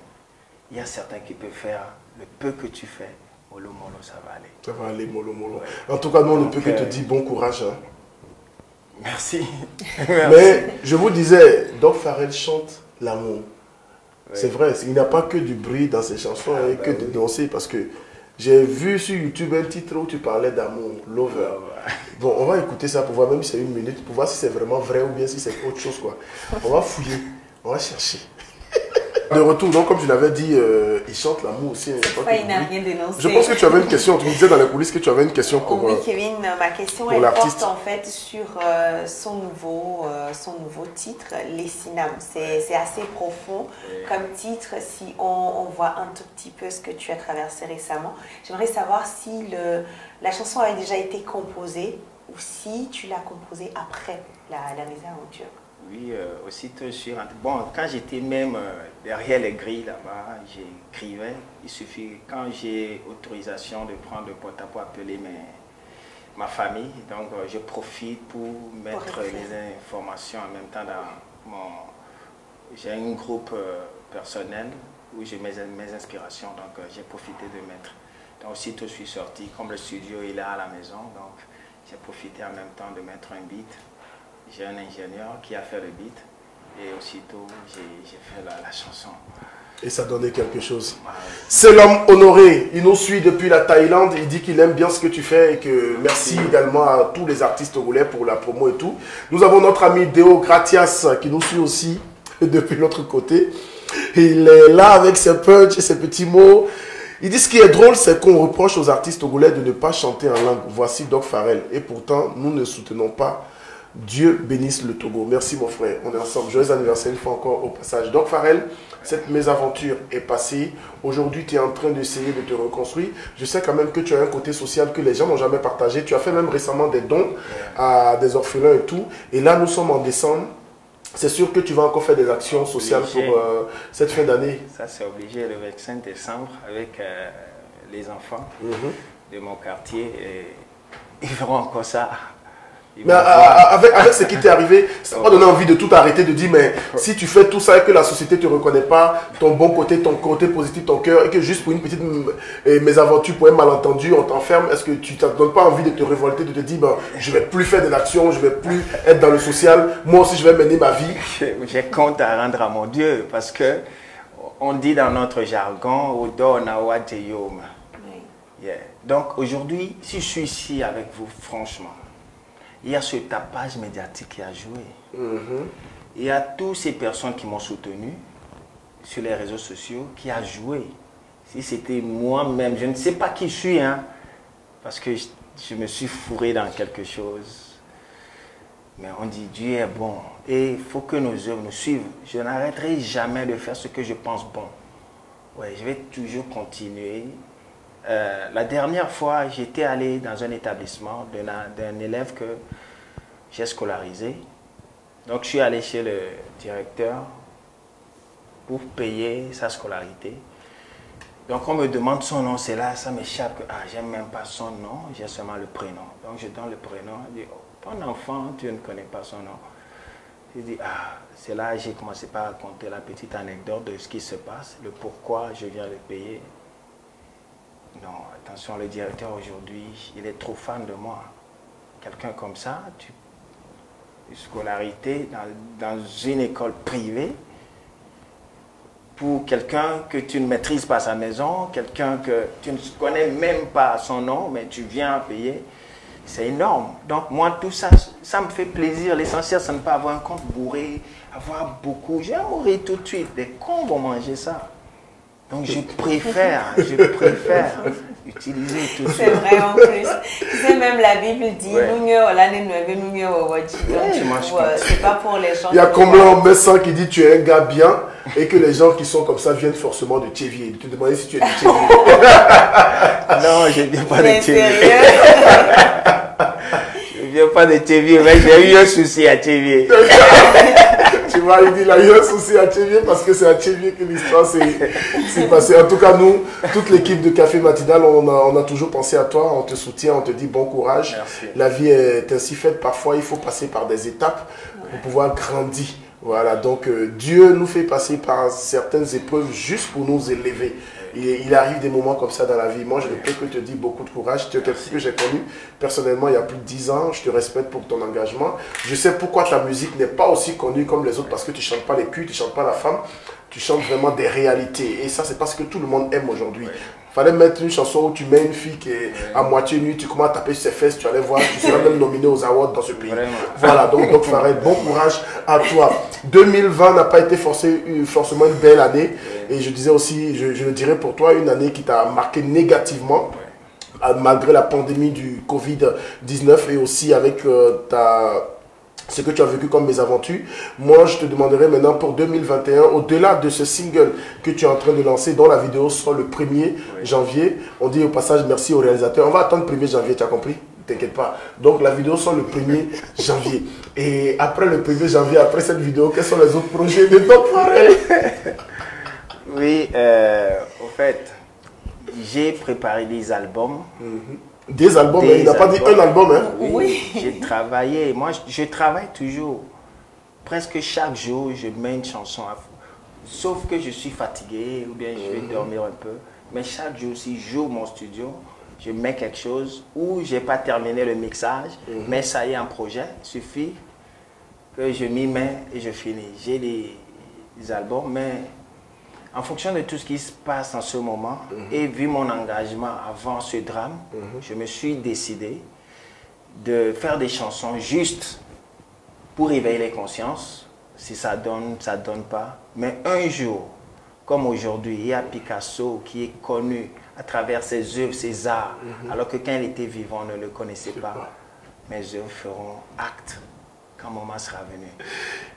Il y a certains qui peuvent faire le peu que tu fais. Molo, molo, ça va aller. Ça va aller, mollo, mollo. Ouais. En tout cas, nous, on ne peut que te dire bon courage. Hein. Merci. Mais je vous disais, Doc Pharrell chante l'amour. Ouais. C'est vrai, il n'y a pas que du bruit dans ses chansons, et que de danser, parce que j'ai vu sur YouTube un titre où tu parlais d'amour, Lover. Bon, on va écouter ça pour voir, même si c'est 1 minute, pour voir si c'est vraiment vrai ou bien si c'est autre chose, quoi. On va fouiller, on va chercher. De retour, donc comme je l'avais dit, il chante l'amour aussi. Il n'a rien dénoncé. Je pense que tu avais une question, tu me disais dans les coulisses que tu avais une question pour... Oui, Kevin, ma question elle porte en fait sur son nouveau titre, Les Cinam. C'est assez profond comme titre. Si on voit un tout petit peu ce que tu as traversé récemment, j'aimerais savoir si la chanson avait déjà été composée ou si tu l'as composée après la mésaventure. Oui, aussitôt je suis rentré. Bon, quand j'étais même derrière les grilles là-bas, j'écrivais. Il suffit, quand j'ai autorisation de prendre le porte-à-porte, appeler ma famille, donc je profite pour mettre les informations en même temps dans mon... J'ai un groupe personnel où j'ai mes inspirations, donc j'ai profité de mettre. Donc aussitôt je suis sorti, comme le studio est là à la maison, donc j'ai profité en même temps de mettre un beat. J'ai un ingénieur qui a fait le beat et aussitôt j'ai fait la chanson. Et ça donnait quelque chose. C'est l'homme honoré, il nous suit depuis la Thaïlande, il dit qu'il aime bien ce que tu fais et que merci également à tous les artistes togolais pour la promo et tout. Nous avons notre ami Deo Gratias qui nous suit aussi depuis l'autre côté. Il est là avec ses punchs et ses petits mots. Il dit ce qui est drôle, c'est qu'on reproche aux artistes togolais de ne pas chanter en langue. Voici Doc Pharrell. Et pourtant, nous ne soutenons pas. Dieu bénisse le Togo. Merci mon frère, on est ensemble. Joyeux anniversaire une fois encore au passage. Doc Pharrell, cette mésaventure est passée. Aujourd'hui, tu es en train d'essayer de te reconstruire. Je sais quand même que tu as un côté social que les gens n'ont jamais partagé. Tu as fait même récemment des dons à des orphelins et tout. Et là, nous sommes en décembre. C'est sûr que tu vas encore faire des actions sociales pour cette fin d'année. Ça, c'est obligé le 25 décembre avec les enfants de mon quartier. Et ils feront encore ça. Mais avec ce qui t'est arrivé, ça m'a donné envie de tout arrêter, de dire mais si tu fais tout ça et que la société ne te reconnaît pas, ton bon côté, ton côté positif, ton cœur, et que juste pour une petite mésaventure, pour un malentendu, on t'enferme, est-ce que tu ne te donnes pas envie de te révolter, de te dire ben, je ne vais plus faire de l'action, je ne vais plus être dans le social, moi aussi je vais mener ma vie? J'ai compte à rendre à mon Dieu parce que on dit dans notre jargon, Odo Nawate Yom. Yeah. Donc aujourd'hui, si je suis ici avec vous, franchement, il y a ce tapage médiatique qui a joué. Il y a toutes ces personnes qui m'ont soutenu sur les réseaux sociaux qui a joué. Si c'était moi-même, je ne sais pas qui je suis, hein, parce que je me suis fourré dans quelque chose. Mais on dit Dieu est bon et il faut que nos œuvres nous suivent. Je n'arrêterai jamais de faire ce que je pense bon. Ouais, je vais toujours continuer. La dernière fois, j'étais allé dans un établissement d'un élève que j'ai scolarisé. Donc, je suis allé chez le directeur pour payer sa scolarité. Donc, on me demande son nom, c'est là, ça m'échappe. Ah, j'aime même pas son nom, j'ai seulement le prénom. Donc, je donne le prénom. Je dis, oh, ton enfant, tu ne connais pas son nom. Je dis, ah, c'est là que j'ai commencé par raconter la petite anecdote de ce qui se passe, le pourquoi je viens de payer. Non, attention, le directeur aujourd'hui, il est trop fan de moi. Quelqu'un comme ça, scolarité dans une école privée, pour quelqu'un que tu ne maîtrises pas sa maison, quelqu'un que tu ne connais même pas son nom, mais tu viens payer, c'est énorme. Donc moi, tout ça, ça me fait plaisir. L'essentiel, c'est de ne pas avoir un compte bourré, avoir beaucoup. Je vais mourir tout de suite. Des cons vont manger ça. Donc je préfère utiliser tout ça. C'est vrai en plus. Tu sais, même la Bible dit, c'est pas pour les gens. Il y a combien en Messin qui dit tu es un gars bien et que les gens qui sont comme ça viennent forcément de Tchévier. Tu te demandais si tu es de Tchévier. Non, je ne viens pas de Tchévier. Je ne viens pas de Tchévier, mais j'ai eu un souci à Tchévier. Tu vois, il dit il a eu un souci à Tchévier parce que c'est à Tchévier que l'histoire s'est passée. En tout cas, nous, toute l'équipe de Café Matinal, on a toujours pensé à toi, on te soutient, on te dit bon courage. Merci. La vie est ainsi faite, parfois il faut passer par des étapes pour pouvoir grandir. Voilà, donc Dieu nous fait passer par certaines épreuves juste pour nous élever. Et il arrive des moments comme ça dans la vie. Moi, je ne peux que te dire beaucoup de courage. Tu es quelqu'un que j'ai connu personnellement il y a plus de 10 ans. Je te respecte pour ton engagement. Je sais pourquoi ta musique n'est pas aussi connue comme les autres, parce que tu ne chantes pas les culs, tu ne chantes pas la femme. Tu chantes vraiment des réalités. Et ça, c'est parce que tout le monde aime aujourd'hui. Il fallait mettre une chanson où tu mets une fille qui est à moitié nue, tu commences à taper sur ses fesses, tu allais voir, tu seras même nominé aux awards dans ce pays. Vraiment. Voilà, donc Pharrell, bon courage à toi. 2020 n'a pas été forcément une belle année. Et je disais aussi, je le dirais pour toi, une année qui t'a marqué négativement, malgré la pandémie du Covid-19 et aussi avec ce que tu as vécu comme mésaventures. Moi, je te demanderai maintenant pour 2021, au-delà de ce single que tu es en train de lancer, dont la vidéo sera le 1er janvier. On dit au passage merci au réalisateur. On va attendre le 1er janvier, tu as compris? T'inquiète pas. Donc, la vidéo sort le 1er janvier. Et après le 1er janvier, après cette vidéo, quels sont les autres projets de ton Pharrell? Oui, au fait, j'ai préparé des albums. Des albums, mais il n'a pas dit un album. Hein? Oui, j'ai travaillé. Moi, je travaille toujours. Presque chaque jour, je mets une chanson à fond. Sauf que je suis fatigué ou bien je vais dormir un peu. Mais chaque jour, si j'ouvre mon studio, je mets quelque chose où je n'ai pas terminé le mixage, mais ça y est, un projet. Il suffit que je m'y mets et je finis. J'ai des albums, mais en fonction de tout ce qui se passe en ce moment, et vu mon engagement avant ce drame, je me suis décidé de faire des chansons juste pour éveiller les consciences. Si ça donne, ça ne donne pas. Mais un jour, comme aujourd'hui, il y a Picasso qui est connu à travers ses œuvres, ses arts, alors que quand il était vivant, on ne le connaissait pas. Mes œuvres feront acte quand le moment sera venu.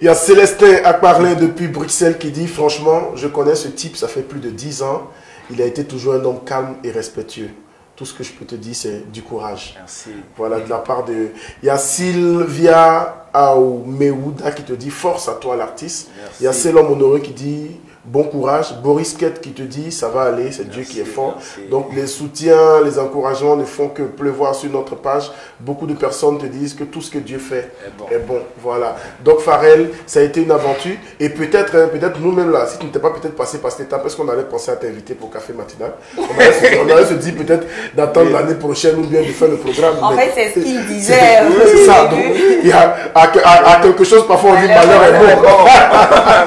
Il y a Célestin Akparlin depuis Bruxelles qui dit, franchement, je connais ce type, ça fait plus de 10 ans. Il a été toujours un homme calme et respectueux. Tout ce que je peux te dire, c'est du courage. Merci. Voilà, de la part de... Il y a Sylvia Aoumeuda qui te dit, force à toi l'artiste. Il y a Célom Honoré qui dit, bon courage. Boris Kett qui te dit, ça va aller, c'est Dieu qui est fort. Merci. Donc les soutiens, les encouragements ne font que pleuvoir sur notre page. Beaucoup de personnes te disent que tout ce que Dieu fait est bon. Voilà. Donc Pharrell, ça a été une aventure. Et peut-être nous-mêmes là, si tu n'étais pas peut-être passé par cette étape, est-ce qu'on allait penser à t'inviter pour Café Matinal? On allait se dire peut-être d'attendre l'année prochaine ou bien de faire le programme. En fait, c'est ce qu'il disait. C'est ça. Donc, il y a à quelque chose, parfois on dit malheur est bon.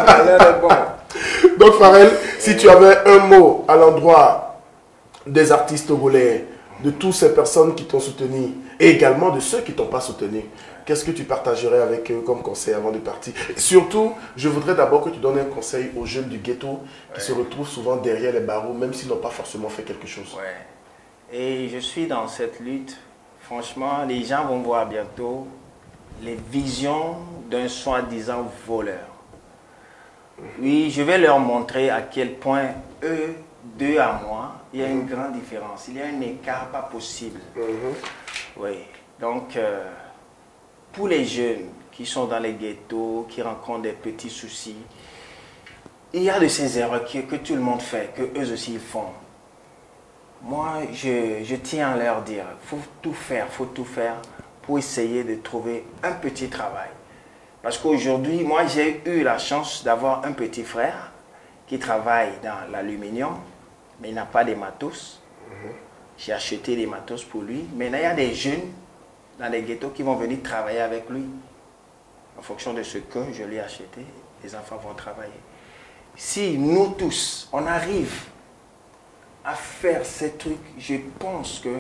Malheur est bon. Donc Pharrell, si tu avais un mot à l'endroit des artistes togolais de toutes ces personnes qui t'ont soutenu et également de ceux qui ne t'ont pas soutenu, qu'est-ce que tu partagerais avec eux comme conseil avant de partir? Et surtout, je voudrais d'abord que tu donnes un conseil aux jeunes du ghetto qui se retrouvent souvent derrière les barreaux, même s'ils n'ont pas forcément fait quelque chose. Ouais. Et je suis dans cette lutte. Franchement, les gens vont voir bientôt les visions d'un soi-disant voleur. Oui, je vais leur montrer à quel point eux, d'eux à moi, il y a une grande différence. Il y a un écart pas possible. Oui. Donc, pour les jeunes qui sont dans les ghettos, qui rencontrent des petits soucis, il y a de ces erreurs que tout le monde fait, que eux aussi font. Moi, je tiens à leur dire, faut tout faire pour essayer de trouver un petit travail. Parce qu'aujourd'hui, moi, j'ai eu la chance d'avoir un petit frère qui travaille dans l'aluminium, mais il n'a pas des matos. J'ai acheté des matos pour lui. Maintenant, il y a des jeunes dans les ghettos qui vont venir travailler avec lui. En fonction de ce que je lui ai acheté, les enfants vont travailler. Si nous tous, on arrive à faire ces trucs, je pense que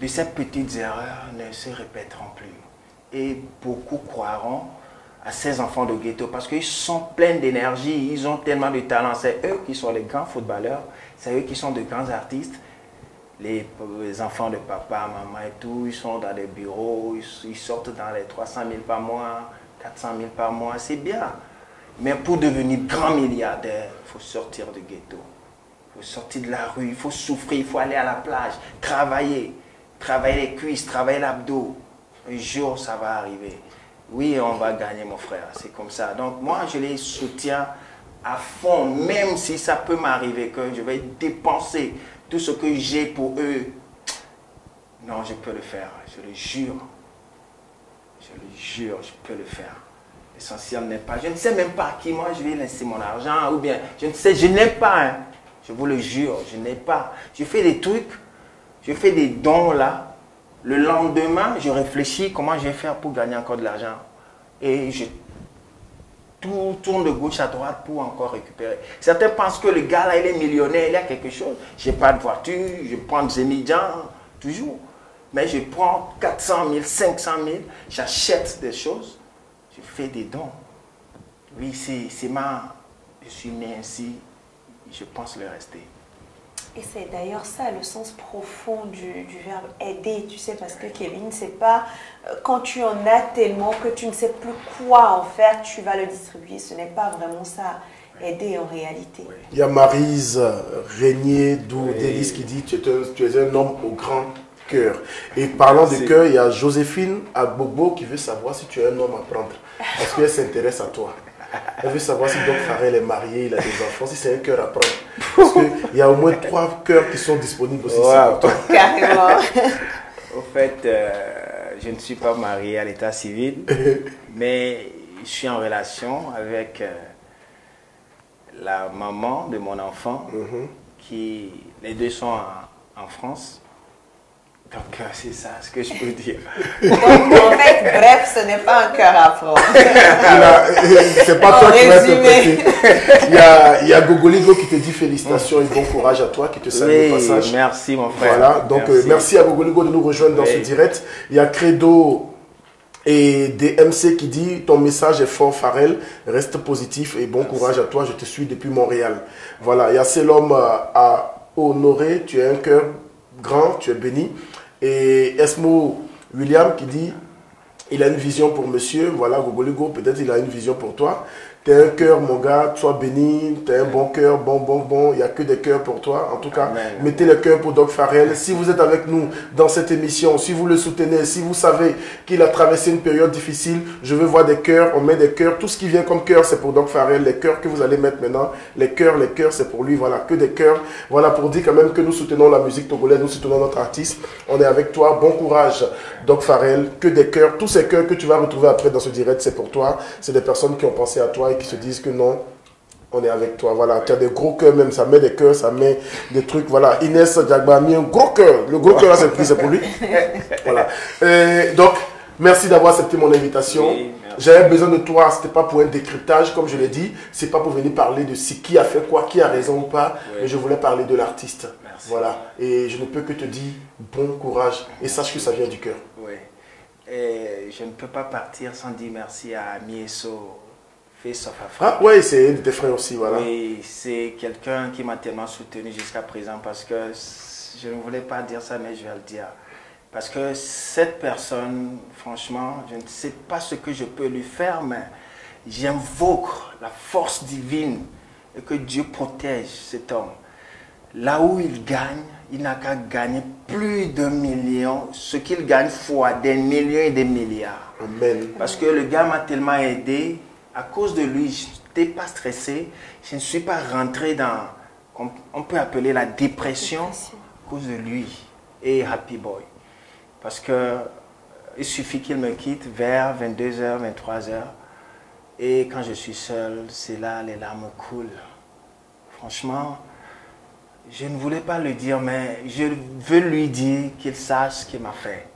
de ces petites erreurs ne se répéteront plus. Et beaucoup croiront à ces enfants de ghetto parce qu'ils sont pleins d'énergie, ils ont tellement de talent. C'est eux qui sont les grands footballeurs, c'est eux qui sont de grands artistes. Les enfants de papa, maman et tout, ils sont dans des bureaux, ils sortent dans les 300 000 par mois, 400 000 par mois, c'est bien. Mais pour devenir grand milliardaire, il faut sortir du ghetto. Il faut sortir de la rue, il faut souffrir, il faut aller à la plage, travailler les cuisses, travailler l'abdos. Un jour, ça va arriver. Oui, on va gagner, mon frère, c'est comme ça. Donc moi, je les soutiens à fond, même si ça peut m'arriver que je vais dépenser tout ce que j'ai pour eux. Non, je peux le faire, je le jure. Je le jure, je peux le faire. L'essentiel n'est pas, je ne sais même pas à qui moi je vais laisser mon argent, ou bien, je ne sais, je n'ai pas, hein. Je vous le jure, je n'ai pas. Je fais des trucs, je fais des dons là. Le lendemain, je réfléchis comment je vais faire pour gagner encore de l'argent. Et je tourne de gauche à droite pour encore récupérer. Certains pensent que le gars là, il est millionnaire, il a quelque chose. Je n'ai pas de voiture, je prends des étudiants, toujours. Mais je prends 400 000, 500 000, j'achète des choses, je fais des dons. Oui, c'est je suis né ainsi, je pense le rester. Et c'est d'ailleurs ça le sens profond du verbe aider, tu sais, parce que Kevin, c'est pas quand tu en as tellement que tu ne sais plus quoi en faire, tu vas le distribuer. Ce n'est pas vraiment ça, aider en réalité. Il y a Maryse Régnier d'Élise qui dit tu es un homme au grand cœur. Et parlant de cœur, il y a Joséphine Agbobo qui veut savoir si tu es un homme à prendre. Parce qu'elle s'intéresse à toi. Elle veut savoir si Doc Pharrell est marié, il a des enfants, si c'est un cœur à prendre. Parce qu'il y a au moins 3 cœurs qui sont disponibles aussi. Wow. Carrément. Au fait, je ne suis pas marié à l'état civil, mais je suis en relation avec la maman de mon enfant, qui les deux sont en France. Donc c'est ça ce que je peux dire. Donc en fait, bref, ce n'est pas un cœur à prendre. C'est pas toi qui vas interpréter. Il y a Gogoligo qui te dit félicitations et bon courage à toi, qui te salue au passage. Merci mon frère. Voilà, donc merci à Gogoligo de nous rejoindre dans ce direct. Il y a Credo et DMC qui dit ton message est fort Pharrell, reste positif et bon courage à toi, je te suis depuis Montréal. Voilà, il y a Selom à honorer, tu as un cœur grand, tu es béni. Et Esmo William qui dit il a une vision pour monsieur, voilà Gogoligo, peut-être il a une vision pour toi. Tu as un cœur mon gars, sois béni, tu as un bon cœur, bon, il n'y a que des cœurs pour toi. En tout cas, mettez le cœur pour Doc Pharrell. Si vous êtes avec nous dans cette émission, si vous le soutenez, si vous savez qu'il a traversé une période difficile, je veux voir des cœurs, on met des cœurs. Tout ce qui vient comme cœur, c'est pour Doc Pharrell. Les cœurs que vous allez mettre maintenant, les cœurs, c'est pour lui. Voilà, que des cœurs. Voilà, pour dire quand même que nous soutenons la musique togolaise, nous soutenons notre artiste. On est avec toi. Bon courage, Doc Pharrell. Que des cœurs. Tous ces cœurs que tu vas retrouver après dans ce direct, c'est pour toi. C'est des personnes qui ont pensé à toi et qui se disent que non, on est avec toi. Voilà, tu as des gros cœurs même, ça met des cœurs, ça met des trucs. Voilà, Inès Diagba a mis un gros cœur. Le gros cœur là, c'est pour lui. Voilà. Donc, merci d'avoir accepté mon invitation. Oui, j'avais besoin de toi, c'était pas pour un décryptage, comme je l'ai dit. C'est pas pour venir parler de qui a fait quoi, qui a raison ou pas. Oui. Mais je voulais parler de l'artiste. Merci. Voilà. Et je ne peux que te dire bon courage et sache que ça vient du cœur. Oui. Et je ne peux pas partir sans dire merci à Mieso, Face of Africa. Ah ouais, c'est un de tes frères aussi, voilà. Oui, c'est quelqu'un qui m'a tellement soutenu jusqu'à présent parce que je ne voulais pas dire ça, mais je vais le dire. Parce que cette personne, franchement, je ne sais pas ce que je peux lui faire, mais j'invoque la force divine et que Dieu protège cet homme. Là où il gagne, il n'a qu'à gagner plus de millions, ce qu'il gagne fois des millions et des milliards. Amen. Parce que le gars m'a tellement aidé, à cause de lui, je n'étais pas stressé, je ne suis pas rentré dans, on peut appeler la dépression à cause de lui et Happy Boy. Parce que il suffit qu'il me quitte vers 22h, 23h. Et quand je suis seul, c'est là les larmes coulent. Franchement, je ne voulais pas le dire, mais je veux lui dire qu'il sache ce qu'il m'a fait.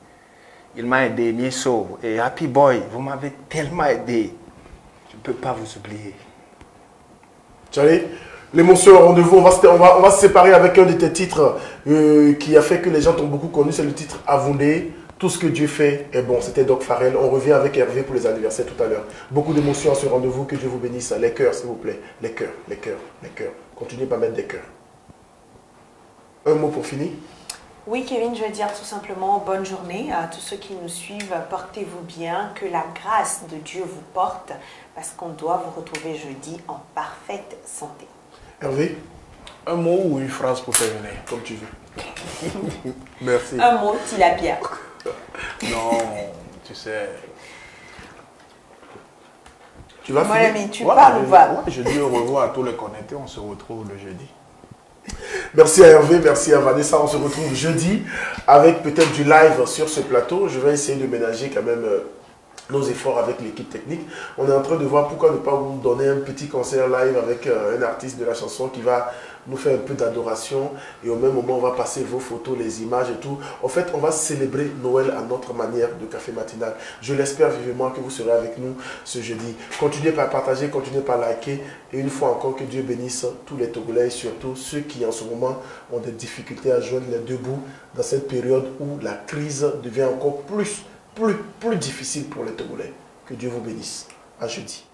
Il m'a aidé, Mieso et Happy Boy, vous m'avez tellement aidé. Je ne peux pas vous oublier. Charlie, l'émotion au rendez-vous, on va se séparer avec un de tes titres qui a fait que les gens t'ont beaucoup connu, c'est le titre Avouné. Tout ce que Dieu fait est bon. C'était Doc Pharrell. On revient avec Hervé pour les anniversaires tout à l'heure. Beaucoup d'émotions à ce rendez-vous. Que Dieu vous bénisse. Les cœurs, s'il vous plaît. Les cœurs, les cœurs, les cœurs. Continuez par mettre des cœurs. Un mot pour finir. Oui, Kevin, je veux dire tout simplement bonne journée à tous ceux qui nous suivent. Portez-vous bien. Que la grâce de Dieu vous porte parce qu'on doit vous retrouver jeudi en parfaite santé. Hervé, un mot ou une phrase pour terminer, comme tu veux. Merci. Un mot, tilapia. Non, tu sais. Tu vas Mon finir. ami, tu parles ou pas? Ouais, je dis au revoir à tous les connectés. On se retrouve le jeudi. Merci à Hervé, merci à Vanessa. On se retrouve jeudi avec peut-être du live sur ce plateau. Je vais essayer de ménager quand même nos efforts avec l'équipe technique. On est en train de voir pourquoi ne pas vous donner un petit concert live avec un artiste de la chanson qui va nous faire un peu d'adoration et au même moment on va passer vos photos, les images et tout. En fait, on va célébrer Noël à notre manière de Café Matinal. Je l'espère vivement que vous serez avec nous ce jeudi. Continuez par partager, continuez par liker et une fois encore que Dieu bénisse tous les Togolais et surtout ceux qui en ce moment ont des difficultés à joindre les deux bouts dans cette période où la crise devient encore plus difficile pour les Togolais. Que Dieu vous bénisse. À jeudi.